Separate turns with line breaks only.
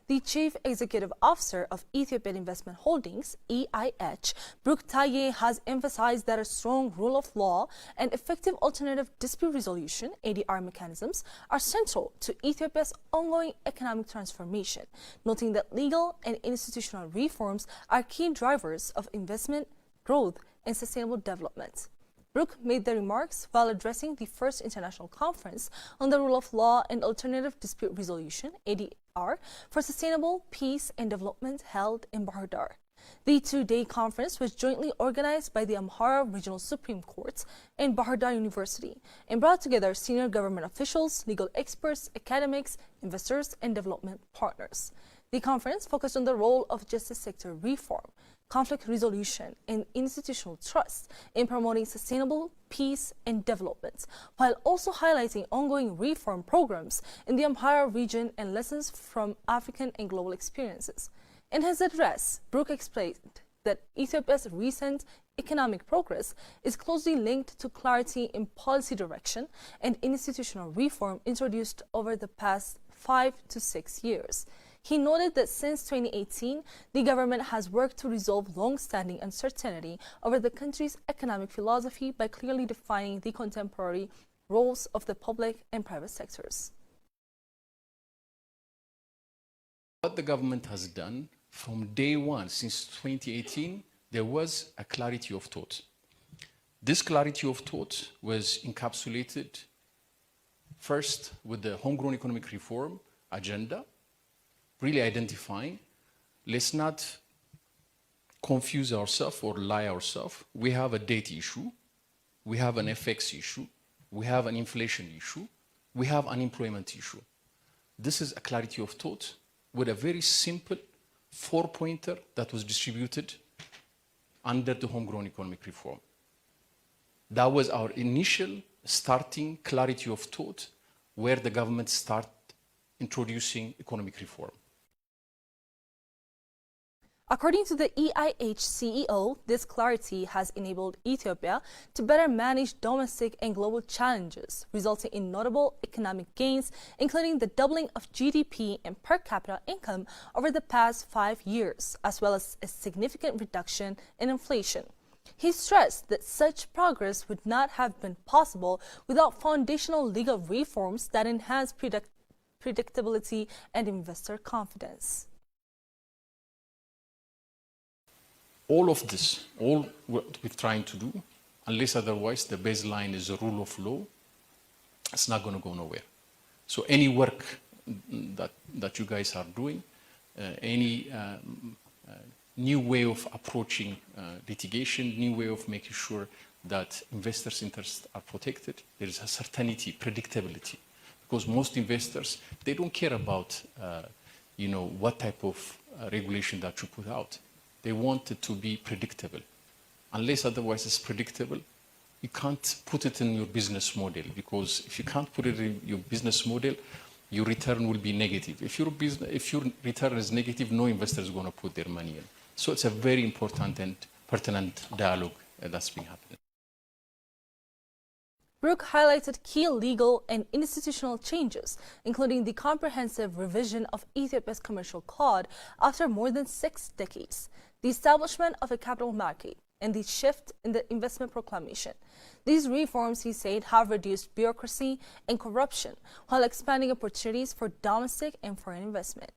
the Chief Executive Officer of Ethiopian Investment Holdings, EIH, Brooke Taye, has emphasized that a strong rule of law and effective alternative dispute resolution (ADR) mechanisms are central to Ethiopia's ongoing economic transformation, noting that legal and institutional reforms are key drivers of investment, growth, and sustainable development. Brooke made the remarks while addressing the first international conference on the rule of law and alternative dispute resolution (ADR) for sustainable peace and development held in Bahirdar. The two-day conference was jointly organized by the Amhara Regional Supreme Court and Bahirdaar University and brought together senior government officials, legal experts, academics, investors, and development partners. The conference focused on the role of justice sector reform, conflict resolution, and institutional trust in promoting sustainable peace and development, while also highlighting ongoing reform programs in the Amhara region and lessons from African and global experiences. In his address, Brooke explained that Ethiopia's recent economic progress is closely linked to clarity in policy direction and institutional reform introduced over the past 5 to 6 years. He noted that since 2018, the government has worked to resolve long-standing uncertainty over the country's economic philosophy by clearly defining the contemporary roles of the public and private sectors.
What the government has done from day one, since 2018, there was a clarity of thought. This clarity of thought was encapsulated first with the homegrown economic reform agenda, really identifying, let's not confuse ourselves or lie ourselves. We have a debt issue, we have an FX issue, we have an inflation issue, we have unemployment issue. This is a clarity of thought with a very simple four-pointer that was distributed under the homegrown economic reform. That was our initial starting clarity of thought where the government started introducing economic reform.
According to the EIH CEO, this clarity has enabled Ethiopia to better manage domestic and global challenges, resulting in notable economic gains, including the doubling of GDP and per capita income over the past 5 years, as well as a significant reduction in inflation. He stressed that such progress would not have been possible without foundational legal reforms that enhance predictability and investor confidence.
All of this, all what we're trying to do, unless otherwise the baseline is the rule of law, it's not going to go nowhere. So any work that you guys are doing, any new way of approaching litigation, new way of making sure that investors' interests are protected, there is a certainty, predictability. Because most investors, they don't care about what type of regulation that you put out. They want it to be predictable. Unless otherwise it's predictable, you can't put it in your business model, because if you can't put it in your business model, your return will be negative. If your return is negative, no investor is going to put their money in. So it's a very important and pertinent dialogue that's been happening.
Brooke highlighted key legal and institutional changes, including the comprehensive revision of Ethiopia's commercial code after more than 6 decades, the establishment of a capital market, and the shift in the investment proclamation. These reforms, he said, have reduced bureaucracy and corruption while expanding opportunities for domestic and foreign investment.